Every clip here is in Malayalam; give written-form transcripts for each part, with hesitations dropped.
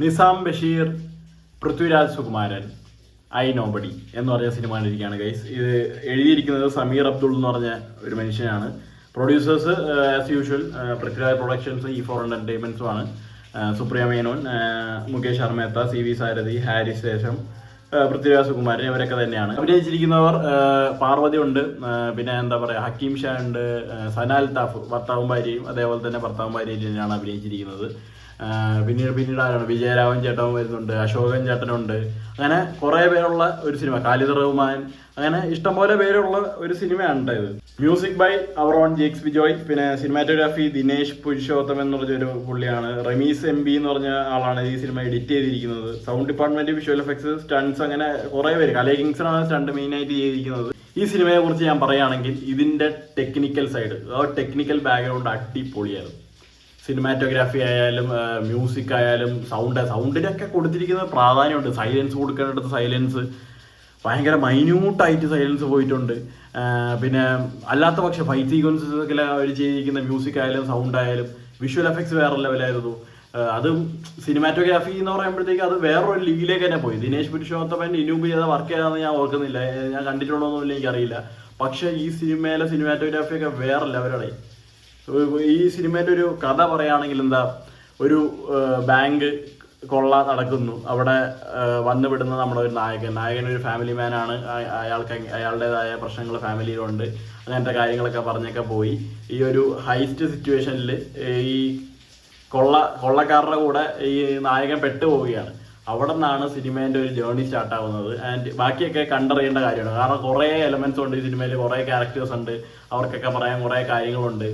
നിസാം ബഷീർ, പൃഥ്വിരാജ് സുകുമാരൻ, ഐ നോബഡി എന്ന് പറഞ്ഞ സിനിമ കണ്ടിരിക്കുകയാണ് ഗൈസ്. ഇത് എഴുതിയിരിക്കുന്നത് സമീർ അബ്ദുൾ എന്ന് പറഞ്ഞ ഒരു മനുഷ്യനാണ്. Producers as usual Prithviraj productions, E4 എന്റർടൈൻമെന്റ്സുമാണ്. സുപ്രിയ മേനോൻ, മുകേഷ് ഹർമേത്ത, CV സാരഥി, ഹാരിസ് ശേഷം, പൃഥ്വിരാജ് സുകുമാരൻ ഇവരൊക്കെ തന്നെയാണ്. അഭിനയിച്ചിരിക്കുന്നവർ പാർവതി ഉണ്ട്, പിന്നെ എന്താ പറയുക, ഹക്കീം ഷാ ഉണ്ട്, സനാൽ താഫ് ഭർത്താവും ഭാര്യയും, അതേപോലെ തന്നെ ഭർത്താവും ഭാര്യയും തന്നെയാണ് അഭിനയിച്ചിരിക്കുന്നത്. പിന്നീട് ആരാണ്, വിജയരാഘവൻ ചേട്ടൻ വരുന്നുണ്ട്, അശോകൻ ചേട്ടനുണ്ട്, അങ്ങനെ കുറേ പേരുള്ള ഒരു സിനിമ. ഖാലിദ് റഹ്മാൻ, അങ്ങനെ ഇഷ്ടംപോലെ പേരുള്ള ഒരു സിനിമയാണ് ഇത്. Music by our own Jakes Bejoy, പിന്നെ സിനിമാറ്റോഗ്രാഫി ദിനേശ് പുരുഷോത്തം എന്ന് പറഞ്ഞൊരു പുള്ളിയാണ്. റമീസ് MB എന്ന് പറഞ്ഞ ആളാണ് ഈ സിനിമ എഡിറ്റ് ചെയ്തിരിക്കുന്നത്. Sound department, visual effects, stunts, അങ്ങനെ കുറേ പേര്. കലേ കിങ്സണാണ് സ്റ്റണ്ട് മെയിനായിട്ട് ചെയ്തിരിക്കുന്നത്. ഈ സിനിമയെ കുറിച്ച് ഞാൻ പറയുകയാണെങ്കിൽ ഇതിന്റെ ടെക്നിക്കൽ സൈഡ്, ടെക്നിക്കൽ ബാക്ക്ഗ്രൗണ്ട് അടിപൊളിയായിരുന്നു. സിനിമാറ്റോഗ്രാഫി ആയാലും മ്യൂസിക് ആയാലും സൗണ്ടിനൊക്കെ കൊടുത്തിരിക്കുന്ന പ്രാധാന്യമുണ്ട്. സൈലൻസ് കൊടുക്കേണ്ടത് സൈലൻസ് ഭയങ്കര മൈന്യൂട്ടായിട്ട് സൈലൻസ് പോയിട്ടുണ്ട്. പിന്നെ അല്ലാത്ത പക്ഷെ ഫൈറ്റ് സീക്വൻസസ് ഒക്കെ അവർ ചെയ്തിരിക്കുന്ന മ്യൂസിക് ആയാലും സൗണ്ട് ആയാലും വിഷ്വൽ എഫക്ട്സ് വേറെ ലെവലായിരുന്നു. അതും സിനിമാറ്റോഗ്രാഫി എന്ന് പറയുമ്പോഴത്തേക്ക് അത് വേറൊരു ലീഗിലേക്ക് തന്നെ പോയി. ദിനേശ് പുരുഷോത്തമൻ ഇനൂബ് ചെയ്ത വർക്ക് ചെയ്താന്ന് ഞാൻ ഓർക്കുന്നില്ല, ഞാൻ കണ്ടിട്ടുണ്ടോന്നൊന്നും എനിക്കറിയില്ല. പക്ഷെ ഈ സിനിമയിലെ സിനിമാറ്റോഗ്രാഫി ഒക്കെ വേറെ ലെവലാണ്. ഈ സിനിമയുടെ ഒരു കഥ പറയുകയാണെങ്കിൽ എന്താ, ഒരു ബാങ്ക് കൊള്ള നടക്കുന്നു. അവിടെ വന്നു വിടുന്ന നമ്മുടെ ഒരു നായകൻ ഒരു ഫാമിലി മാനാണ്. അയാളുടേതായ പ്രശ്നങ്ങൾ ഫാമിലിയിലുണ്ട്. അങ്ങനത്തെ കാര്യങ്ങളൊക്കെ പറഞ്ഞൊക്കെ പോയി ഈ ഒരു ഹൈസ്റ്റ് സിറ്റുവേഷനിൽ ഈ കൊള്ളക്കാരുടെ കൂടെ ഈ നായകൻ പെട്ടുപോവുകയാണ്. അവിടെ നിന്നാണ് സിനിമേൻ്റെ ഒരു ജേർണി സ്റ്റാർട്ട് ആവുന്നത്. ആൻഡ് ബാക്കിയൊക്കെ കണ്ടറിയേണ്ട കാര്യമാണ്. കാരണം കുറേ എലമെന്റ്സ് ഉണ്ട് ഈ സിനിമയിൽ, കുറേ ക്യാരക്ടേഴ്സ് ഉണ്ട്, അവർക്കൊക്കെ പറയാൻ കുറേ കാര്യങ്ങളുണ്ട്.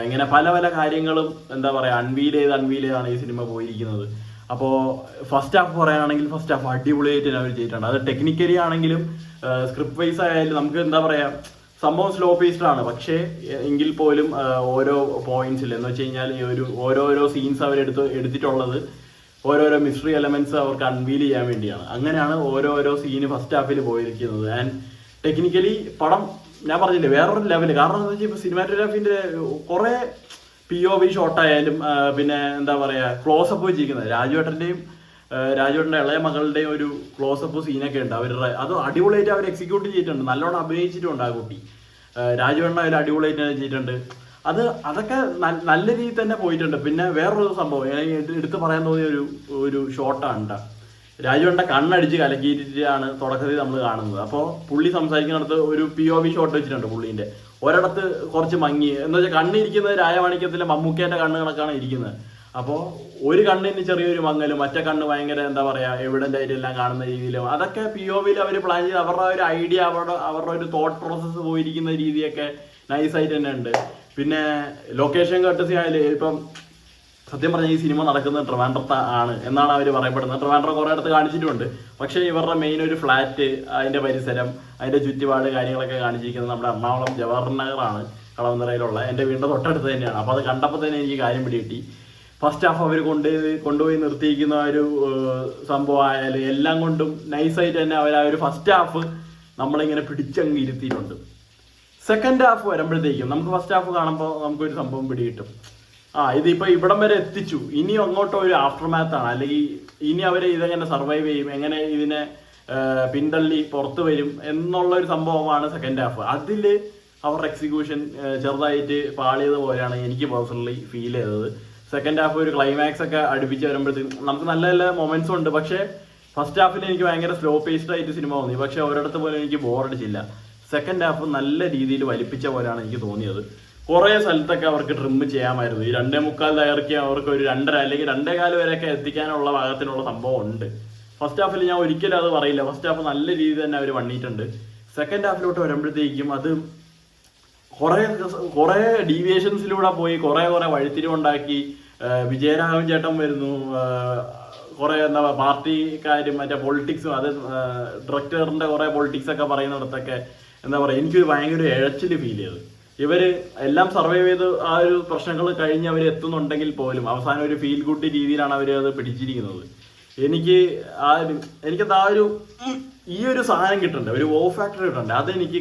ഇങ്ങനെ പല പല കാര്യങ്ങളും എന്താ പറയുക അൺവീൽ ചെയ്താണ് ഈ സിനിമ പോയിരിക്കുന്നത്. അപ്പോൾ ഫസ്റ്റ് ഹാഫ് പറയുകയാണെങ്കിൽ ഫസ്റ്റ് ഹാഫ് അടിപൊളിയായിട്ട് അവർ ചെയ്തിട്ടുണ്ട്. അത് ടെക്നിക്കലി ആണെങ്കിലും സ്ക്രിപ്റ്റ് വൈസ് ആയാലും നമുക്ക് എന്താ പറയുക, സംഭവം സ്ലോ പേസ്ഡ് ആണ്. പക്ഷേ എങ്കിൽ പോലും ഓരോ പോയിന്റ്സിൽ എന്ന് വെച്ച് കഴിഞ്ഞാൽ ഈ ഓരോരോ സീൻസ് എടുത്തിട്ടുള്ളത് ഓരോരോ മിസ്റ്ററി എലമെന്റ്സ് അവർക്ക് അൺവീൽ ചെയ്യാൻ വേണ്ടിയാണ്. അങ്ങനെയാണ് ഓരോരോ സീന് ഫസ്റ്റ് ഹാഫിൽ പോയിരിക്കുന്നത്. ആൻഡ് ടെക്നിക്കലി പടം ഞാൻ പറഞ്ഞില്ലേ വേറൊരു ലെവല്. കാരണം എന്താ വെച്ചാൽ ഇപ്പോൾ സിനിമാറ്റോഗ്രാഫിന്റെ കുറേ POV ഷോട്ടായാലും പിന്നെ എന്താ പറയുക ക്ലോസപ്പ് വെച്ചിരിക്കുന്നത് രാജുവേട്ടൻ്റെ ഇളയ മകളുടെയും ഒരു ക്ലോസപ്പ് സീനൊക്കെ ഉണ്ട്. അവരുടെ അത് അടിപൊളിയായിട്ട് അവർ എക്സിക്യൂട്ട് ചെയ്തിട്ടുണ്ട്. നല്ലോണം അഭിനയിച്ചിട്ടുണ്ട് ആ കുട്ടി. രാജുവേട്ടൻ അതിൽ അടിപൊളിയായിട്ട് ചെയ്തിട്ടുണ്ട്. അതൊക്കെ നല്ല രീതിയിൽ തന്നെ പോയിട്ടുണ്ട്. പിന്നെ വേറൊരു സംഭവം എടുത്ത് പറയാൻ തോന്നിയ ഒരു ഷോട്ടാണ് കേട്ടോ. രാജുവേട്ടൻ്റെ കണ്ണടിച്ച് കലക്കിയിട്ടാണ് തുടക്കത്തിൽ നമ്മൾ കാണുന്നത്. അപ്പോൾ പുള്ളി സംസാരിക്കുന്നിടത്ത് ഒരു POV ഷോട്ട് വെച്ചിട്ടുണ്ട് പുള്ളീൻ്റെ. ഒരിടത്ത് കുറച്ച് മങ്ങി എന്ന് വെച്ചാൽ കണ്ണിരിക്കുന്നത് രാജമാണിക്യത്തിലെ മമ്മൂക്കേൻ്റെ കണ്ണ് കണക്കാണ് ഇരിക്കുന്നത്. അപ്പോൾ ഒരു കണ്ണിന് ചെറിയൊരു മങ്ങലും മറ്റേ കണ്ണ് ഭയങ്കര എന്താ പറയുക എവിഡൻ്റ് ആയിട്ട് എല്ലാം കാണുന്ന രീതിയിലും അതൊക്കെ POVയിൽ അവർ പ്ലാൻ ചെയ്ത് അവരുടെ ഒരു ഐഡിയ അവരുടെ ഒരു തോട്ട് പ്രോസസ്സ് പോയിരിക്കുന്ന രീതിയൊക്കെ നൈസായിട്ട് തന്നെ ഉണ്ട്. പിന്നെ ലൊക്കേഷൻ കട്ടസി ആയാലും ഇപ്പം സത്യം പറഞ്ഞാൽ ഈ സിനിമ നടക്കുന്നത് ട്രിവാൻഡ്രത്ത് ആണ് എന്നാണ് അവർ പറയപ്പെടുന്നത്. ട്രിവാൻഡ്രം കുറേ അടുത്ത് കാണിച്ചിട്ടുണ്ട്. പക്ഷേ ഇവരുടെ മെയിൻ ഒരു ഫ്ലാറ്റ്, അതിൻ്റെ പരിസരം, അതിൻ്റെ ചുറ്റുപാട് കാര്യങ്ങളൊക്കെ കാണിച്ചിരിക്കുന്നത് നമ്മുടെ എറണാകുളം ജവഹർ നഗറാണ്, കളവന്തറയിലുള്ള. എൻ്റെ വീടിൻ്റെ തൊട്ടടുത്ത് തന്നെയാണ്. അപ്പോൾ അത് കണ്ടപ്പോൾ തന്നെ എനിക്ക് കാര്യം പിടികിട്ടി. ഫസ്റ്റ് ഹാഫ് അവർ കൊണ്ടുപോയി നിർത്തിയിരിക്കുന്ന ഒരു സംഭവം ആയാലും എല്ലാം കൊണ്ടും നൈസായിട്ട് തന്നെ അവർ ആ ഒരു ഫസ്റ്റ് ഹാഫ് നമ്മളിങ്ങനെ പിടിച്ചങ്ങ് ഇരുത്തിയിട്ടുണ്ട്. സെക്കൻഡ് ഹാഫ് വരുമ്പോഴത്തേക്കും നമുക്ക് ഫസ്റ്റ് ഹാഫ് കാണുമ്പോൾ നമുക്കൊരു സംഭവം പിടികിട്ടും. ഇതിപ്പോ ഇവിടം വരെ എത്തിച്ചു, ഇനി അങ്ങോട്ട് ഒരു ആഫ്റ്റർ മാത്ത് ആണ്, അല്ലെങ്കിൽ ഇനി അവരെ ഇതെങ്ങനെ സർവൈവ് ചെയ്യും, എങ്ങനെ ഇതിനെ പിന്തള്ളി പുറത്തു വരും എന്നുള്ള ഒരു സംഭവമാണ് സെക്കൻഡ് ഹാഫ്. അതിൽ അവരുടെ എക്സിക്യൂഷൻ ചെറുതായിട്ട് പാളിയത് പോലെയാണ് എനിക്ക് പേഴ്സണലി ഫീൽ ചെയ്തത്. സെക്കൻഡ് ഹാഫ് ഒരു ക്ലൈമാക്സ് ഒക്കെ അടുപ്പിച്ച് വരുമ്പോഴത്തേക്കും നമുക്ക് നല്ല നല്ല മൊമെന്റ്സ് ഉണ്ട്. പക്ഷേ ഫസ്റ്റ് ഹാഫിൽ എനിക്ക് ഭയങ്കര സ്ലോ പേസ്ഡ് ആയിട്ട് സിനിമ തോന്നി. പക്ഷെ ഒരിടത്ത് പോലും എനിക്ക് ബോറടിച്ചില്ല. സെക്കൻഡ് ഹാഫ് നല്ല രീതിയിൽ വലിപ്പിച്ച പോലെയാണ് എനിക്ക് തോന്നിയത്. കുറേ സ്ഥലത്തൊക്കെ അവർക്ക് ട്രിം ചെയ്യാമായിരുന്നു. ഈ 2:45 ദൈർഘ്യ അവർക്ക് ഒരു 2:30 അല്ലെങ്കിൽ 2:15 വരെയൊക്കെ എത്തിക്കാനുള്ള ഭാഗത്തിനുള്ള സംഭവം ഉണ്ട്. ഫസ്റ്റ് ഹാഫിൽ ഞാൻ ഒരിക്കലും അത് പറയില്ല. ഫസ്റ്റ് ഹാഫ് നല്ല രീതിയിൽ തന്നെ അവർ വന്നിട്ടുണ്ട്. സെക്കൻഡ് ഹാഫിലോട്ട് വരുമ്പോഴത്തേക്കും അത് കുറേ ഡീവിയേഷൻസിലൂടെ പോയി കുറേ വഴിത്തിരിവുണ്ടാക്കി. വിജയരാഘവൻ ചേട്ടൻ വരുന്നു, കുറേ എന്താ പാർട്ടിക്കാരും മറ്റേ പൊളിറ്റിക്സും, അത് ഡയറക്ടറിന്റെ കുറേ പൊളിറ്റിക്സ് ഒക്കെ പറയുന്നിടത്തൊക്കെ എന്താ പറയുക എനിക്കൊരു ഭയങ്കര ഇഴച്ചിൽ ഫീൽ ചെയ്തു. ഇവർ എല്ലാം സർവൈവ് ചെയ്ത് ആ ഒരു പ്രശ്നങ്ങൾ കഴിഞ്ഞ് അവർ എത്തുന്നുണ്ടെങ്കിൽ പോലും അവസാനം ഒരു ഫീൽ ഗുഡ് രീതിയിലാണ് അവർ അത് പിടിച്ചിരിക്കുന്നത്. എനിക്കത് ഈ ഒരു സാധനം കിട്ടണ്ടേ, ഒരു ഓ ഫാക്ടർ കിട്ടണ്ടേ, അതെനിക്ക്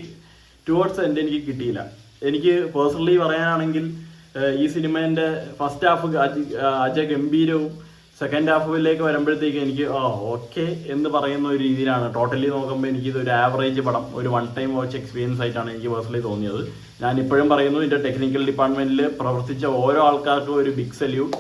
ടുവേർഡ്സ് എൻ്റെ എനിക്ക് കിട്ടിയില്ല. എനിക്ക് പേഴ്സണലി പറയാനാണെങ്കിൽ ഈ സിനിമേൻ്റെ ഫസ്റ്റ് ഹാഫ് അജയ് ഗംഭീരവും സെക്കൻഡ് ഹാഫിലേക്ക് വരുമ്പോഴത്തേക്ക് എനിക്ക് ഓക്കെ എന്ന് പറയുന്ന ഒരു രീതിയിലാണ്. ടോട്ടലി നോക്കുമ്പോൾ എനിക്കിത് ഒരു ആവറേജ് പടം, ഒരു വൺ ടൈം വാച്ച് എക്സ്പീരിയൻസ് ആയിട്ടാണ് എനിക്ക് പേഴ്സണലി തോന്നിയത്. ഞാൻ ഇപ്പോഴും പറയുന്നു, ഇതിൻ്റെ ടെക്നിക്കൽ ഡിപ്പാർട്ട്മെന്റിൽ പ്രവർത്തിച്ച ഓരോ ആൾക്കാർക്കും ഒരു ബിഗ് സല്യൂട്ട്.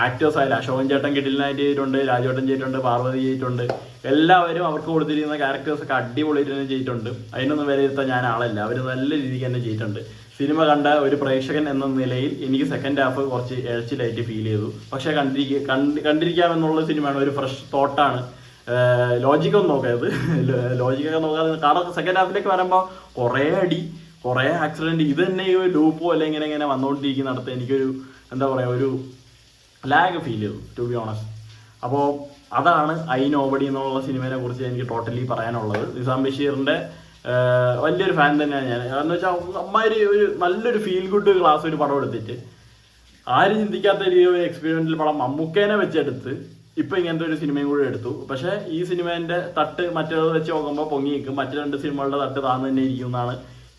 ആക്ടേഴ്സ് ആയാലും അശോകൻ ചേട്ടൻ കിടിലനായിട്ട് ചെയ്തിട്ടുണ്ട്, രാജേട്ടൻ ചെയ്തിട്ടുണ്ട്, പാർവതി ചെയ്തിട്ടുണ്ട്. എല്ലാവരും അവർക്ക് കൊടുത്തിരിക്കുന്ന ക്യാരക്ടേഴ്സൊക്കെ അടിപൊളിയായിട്ട് തന്നെ ചെയ്തിട്ടുണ്ട്. അതിനൊന്നും വിലയിരുത്താൻ ഞാൻ ആളല്ല, അവർ നല്ല രീതിക്ക് തന്നെ ചെയ്തിട്ടുണ്ട്. സിനിമ കണ്ട ഒരു പ്രേക്ഷകൻ എന്ന നിലയിൽ എനിക്ക് സെക്കൻഡ് ഹാഫ് കുറച്ച് എഴച്ചിലായിട്ട് ഫീൽ ചെയ്തു. പക്ഷേ കണ്ടിരിക്കാമെന്നുള്ള സിനിമയാണ്, ഒരു ഫ്രഷ് തോട്ടാണ്. ലോജിക്കൊന്നും നോക്കരുത്, ലോജിക്കൊക്കെ നോക്കാതെ. കാരണം സെക്കൻഡ് ഹാഫിലേക്ക് വരുമ്പോൾ കുറേ അടി, കുറേ ആക്സിഡൻറ്റ്, ഇത് തന്നെ ഈ ലൂപ്പോ അല്ലെങ്കിൽ ഇങ്ങനെ വന്നുകൊണ്ടിരിക്കുന്നിടത്ത് എനിക്കൊരു എന്താ പറയുക, ഒരു ലാഗ് ഫീൽ ചെയ്തു, ടു ബി ഓണസ്റ്റ്. അപ്പോൾ അതാണ് ഐ നോബഡി എന്നുള്ള സിനിമയെ കുറിച്ച് എനിക്ക് ടോട്ടലി പറയാനുള്ളത്. നിസാം ബഷീറിൻ്റെ വലിയൊരു ഫാൻ തന്നെയാണ് ഞാൻ. കാരണം വെച്ചാൽ അമ്മാതിരി ഒരു നല്ലൊരു ഫീൽ ഗുഡ് ക്ലാസ് ഒരു പടം എടുത്തിട്ട്, ആരും ചിന്തിക്കാത്ത രീതിയിൽ എക്സ്പീരിമെൻ്റൽ പടം മമ്മൂക്കേനെ വെച്ചെടുത്ത് ഇപ്പം ഇങ്ങനത്തെ ഒരു സിനിമയും കൂടി എടുത്തു. പക്ഷേ ഈ സിനിമേൻ്റെ തട്ട് മറ്റേത് വെച്ച് നോക്കുമ്പോൾ പൊങ്ങി നിൽക്കും, മറ്റു രണ്ട് സിനിമകളുടെ തട്ട് താഴ്ന്നു തന്നെ ഇരിക്കും എന്നാണ്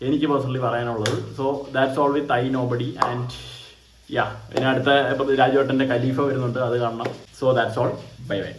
എനിക്ക് പേഴ്സണലി പറയാനുള്ളത്. So that's all with I nobody. And yeah, ഇനി അടുത്ത രാജുവേട്ടൻ്റെ ഖലീഫ വരുന്നുണ്ട്, അത് കാണണം. So that's all, bye bye.